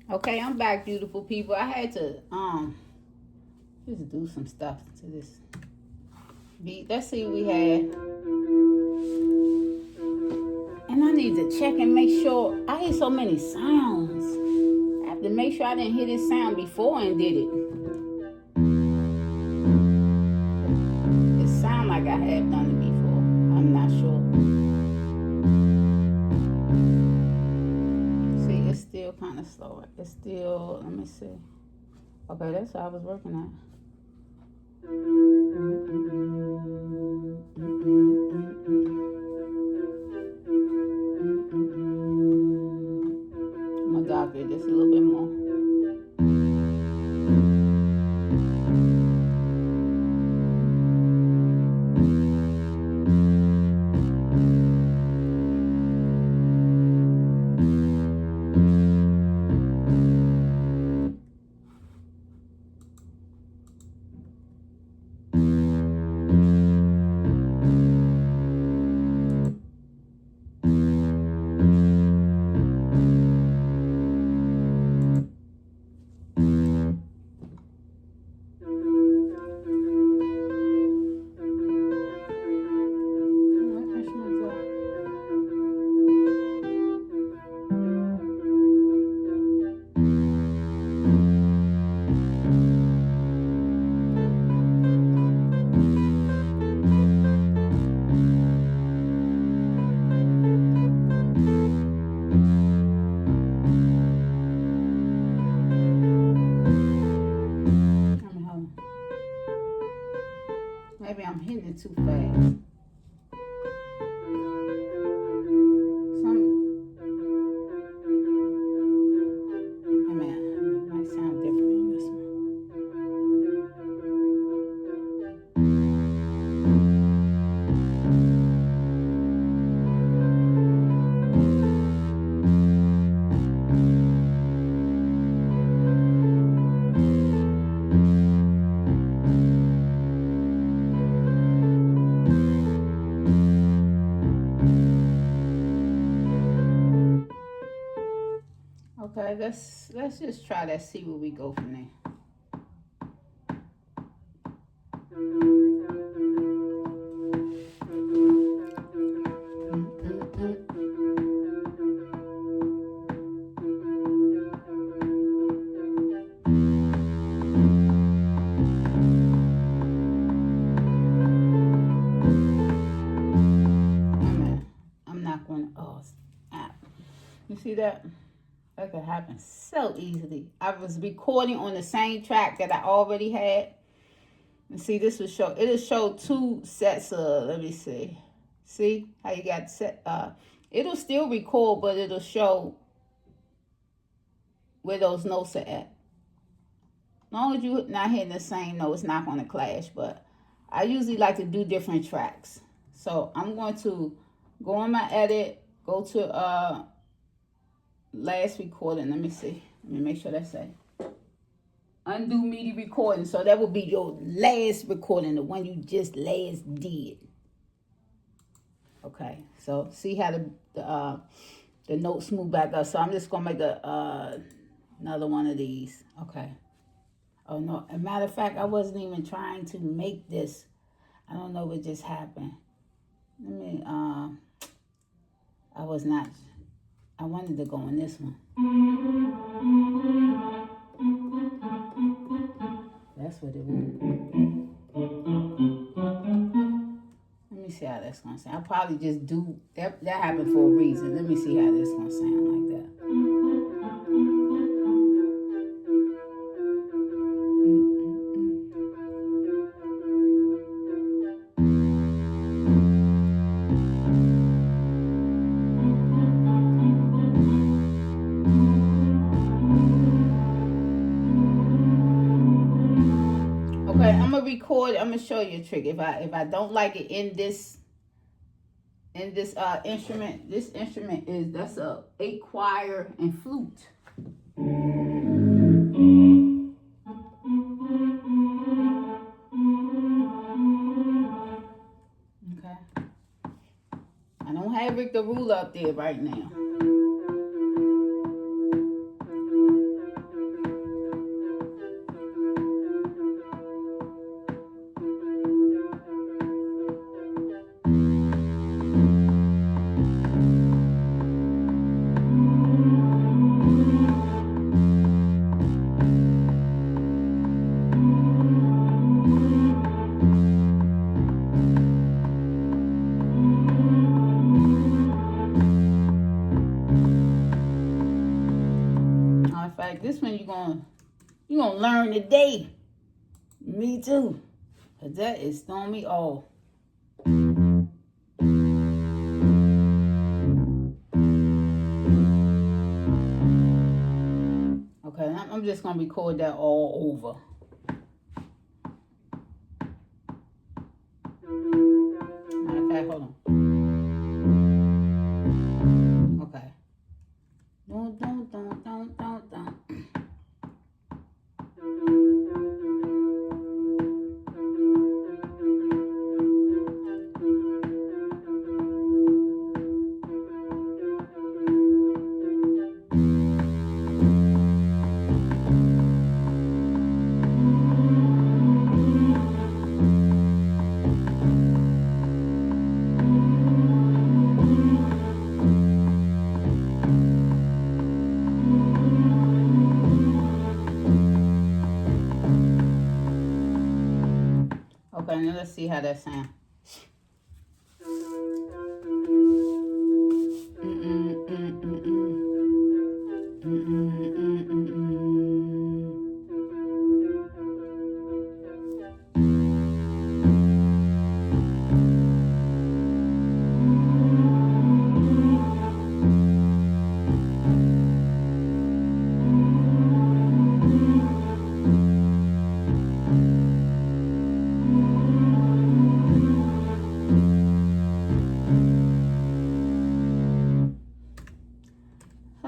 Okay, I'm back, beautiful people. I had to just do some stuff to this beat. Let's see what we had. And I need to check and make sure. I hear so many sounds. I have to make sure I didn't hear this sound before and did it. It sound like I have done it before. I'm not sure. See, it's still kind of slow. It's still, let me see. Okay, that's what I was working at. I'm gonna drop it just a little bit more. Maybe I'm hitting it too fast. It might sound different on this one. Okay, let's just try that. See where we go from there. I'm not going to. Oh, you see that? That could happen so easily. I was recording on the same track that I already had. And see, this will show. It'll show two sets of. Let me see. See how you got set. It'll still record, but it'll show where those notes are at. As long as you're not hitting the same note, it's not going to clash. But I usually like to do different tracks. So I'm going to go on my edit. Go to last recording. Let me see. Let me make sure that's it. Undo media recording. So that will be your last recording, the one you just last did. Okay. So see how the notes move back up. So I'm just gonna make another one of these. Okay. Oh no. As a matter of fact, I wasn't even trying to make this. I don't know what just happened. Let me. I was not. I wanted to go on this one. That's what it was. Let me see how that's gonna sound. I'll probably just do that. That happened for a reason. Let me see how this gonna sound like that. Okay, I'm gonna record. I'm gonna show you a trick. If I don't like it in this instrument, this instrument that's a choir and flute. Okay. I don't have Rick the Ruler up there right now. In fact, this one you're gonna learn today. Me too. Cause that is throwing me off. Okay, I'm just gonna record that all over. Matter of fact, hold on. Okay. Don't. Okay, now let's see how that sounds.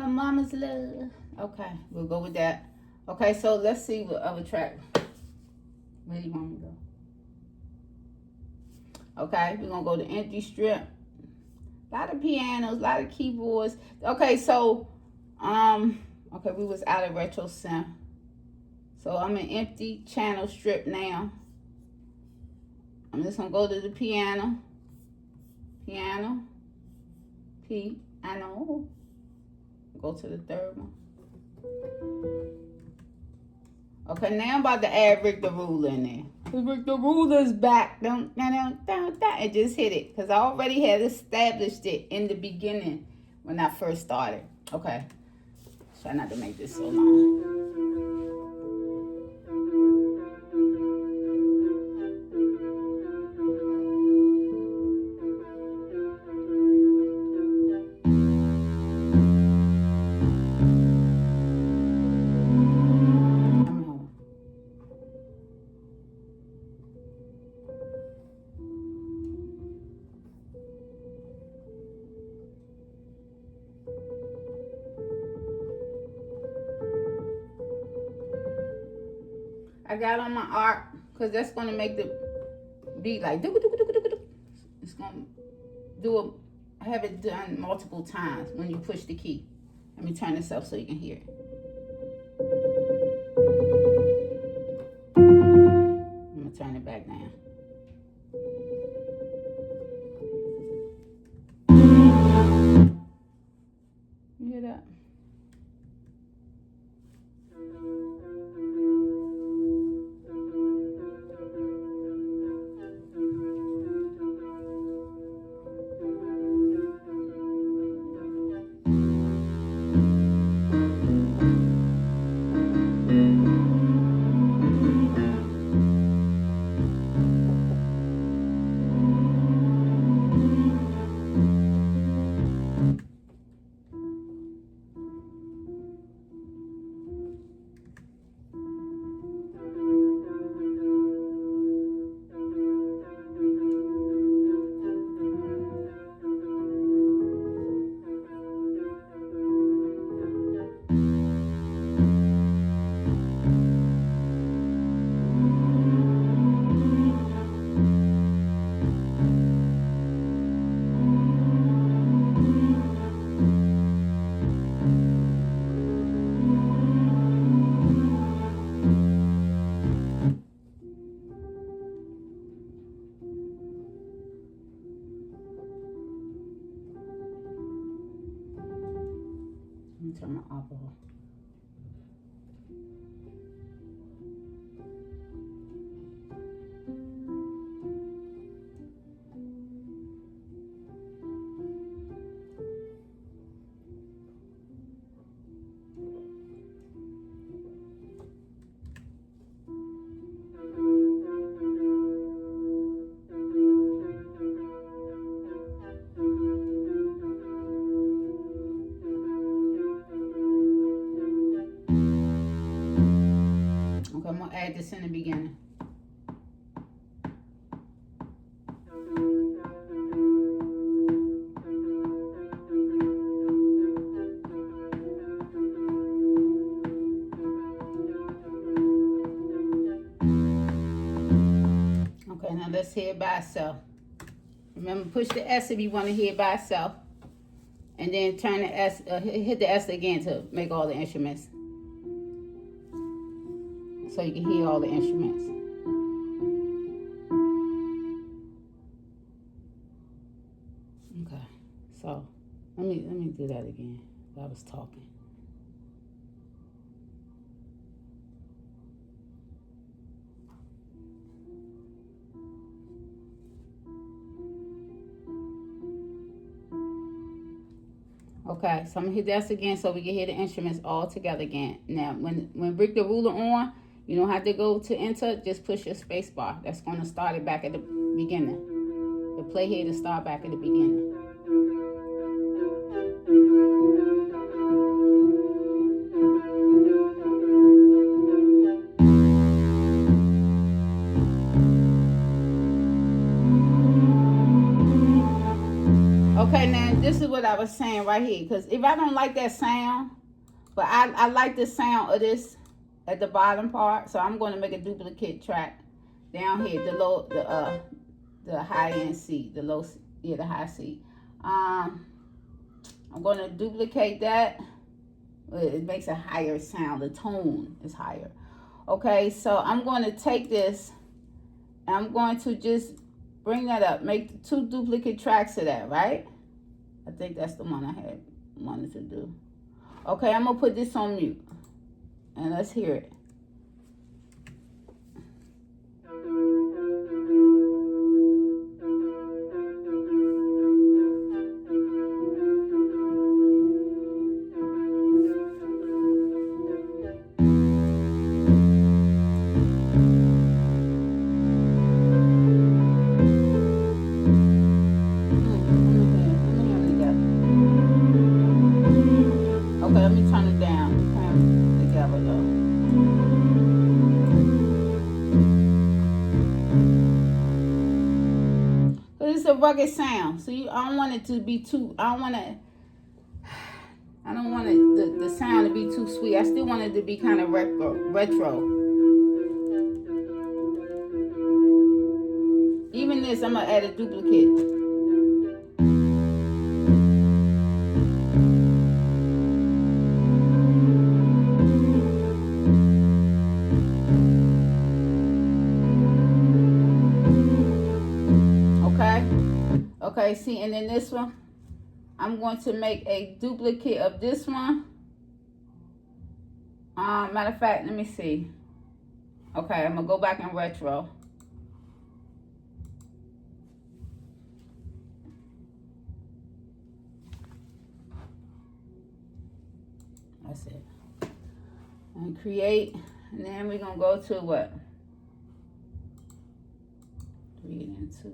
Mama's love. Okay, we'll go with that. Okay, so let's see what other track. Where do you want me to go? Okay, we're gonna go to empty strip. A lot of pianos, a lot of keyboards. Okay, so okay, we was out of retro synth. So I'm in empty channel strip now. I'm just gonna go to the piano. Piano. Go to the third one. Okay, now I'm about to add Rick the Ruler in there. Rick the Ruler's back. And just hit it. Because I already had established it in the beginning when I first started. Okay. Try not to make this so long. I got on my arc because that's going to make the beat like it's going to have it done multiple times when you push the key. Let me turn this up so you can hear it. I'm going to turn it back down. You hear that? Okay, I'm gonna add this in the beginning. Okay, now let's hear it by itself. Remember, push the S if you want to hear it by itself. And then turn the S, hit the S again to make all the instruments. So you can hear all the instruments. Okay, so let me do that again. I was talking. Okay, so I'm gonna hit this again so we can hear the instruments all together again. Now, when bring the ruler on, you don't have to go to enter, just push your space bar. That's gonna start it back at the beginning. The playhead to start back at the beginning. Okay, now this is what I was saying right here. Because if I don't like that sound, but I like the sound of this at the bottom part, so I'm going to make a duplicate track down here, the high end C, the low C, yeah, the high C. I'm going to duplicate that. It makes a higher sound. The tone is higher. Okay, so I'm going to take this and I'm going to just bring that up. Make 2 duplicate tracks of that, right? I think that's the one I had wanted to do. Okay, I'm gonna put this on mute and let's hear it. Okay, let me turn it down. Together though. It's a rugged sound, so I don't want it to be too. I don't want the sound to be too sweet. I still want it to be kind of retro. Even this, I'm gonna add a duplicate. Okay, see, and then this one, I'm going to make a duplicate of this one. Matter of fact, let me see. Okay, I'm gonna go back in retro. That's it. And create, and then we're gonna go to what? 3 and 2.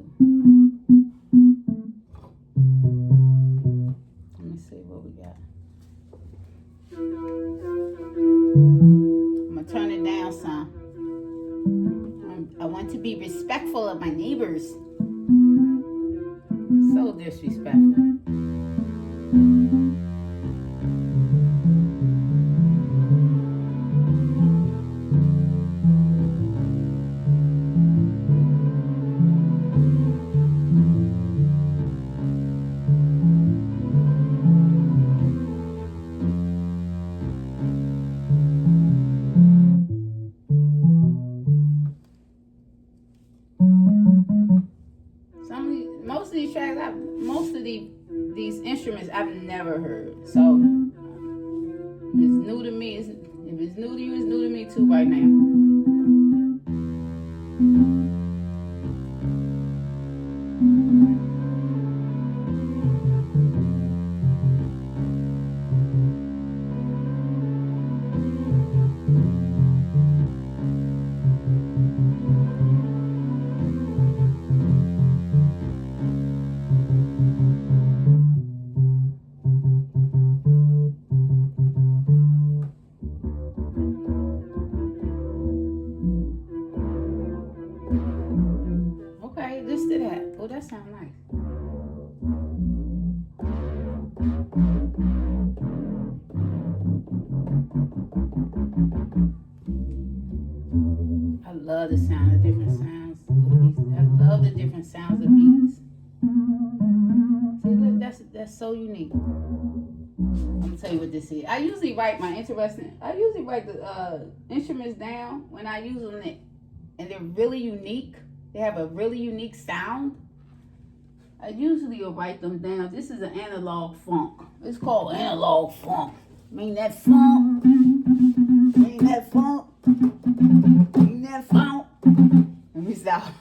Let me see what we got. I'm gonna turn it down some. I want to be respectful of my neighbors. So disrespectful. These instruments I've never heard. So it's new to me. If it's new to you, it's new to me too right now. that sounds nice. I love the sound of different sounds of bees. I love the different sounds of bees. See, look, that's so unique. I'm gonna tell you what this is. I usually write the instruments down when I use them, and they're really unique. They have a really unique sound. I usually will write them down. This is an analog funk. It's called analog funk. Mean that funk. Mean that funk. Mean that funk. Let me stop.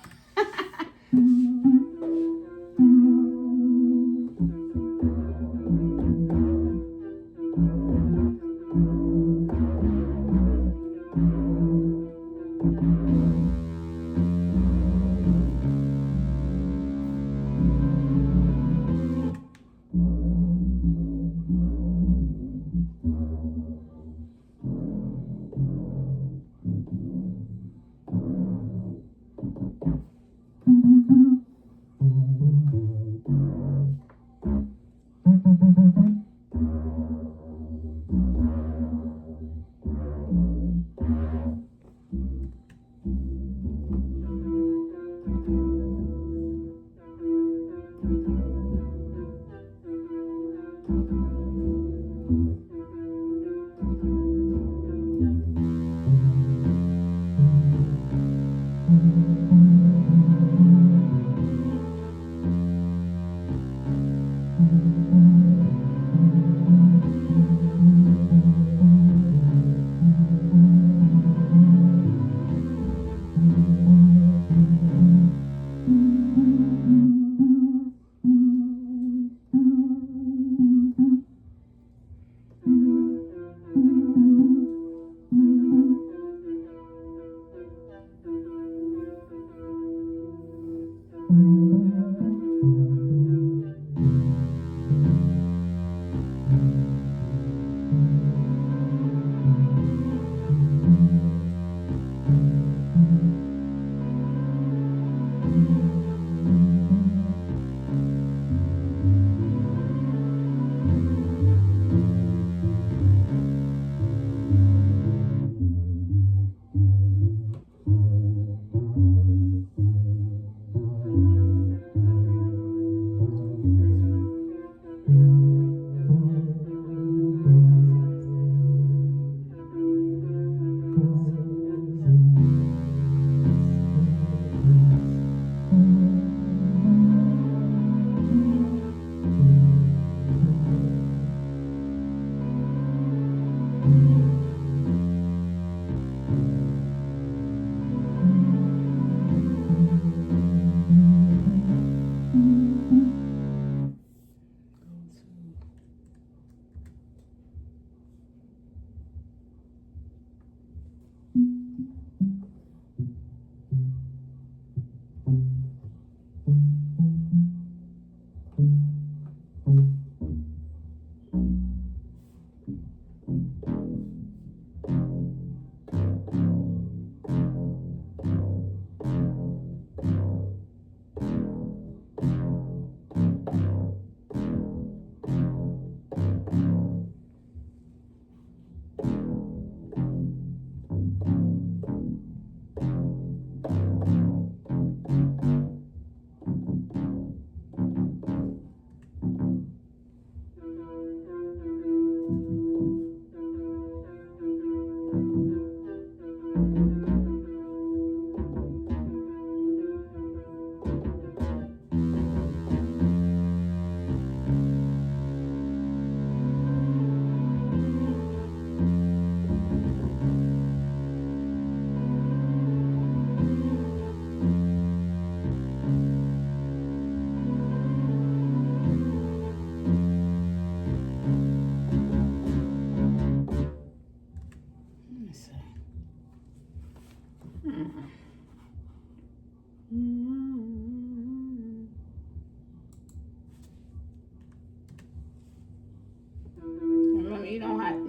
Remember,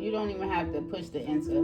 you don't even have to push the enter.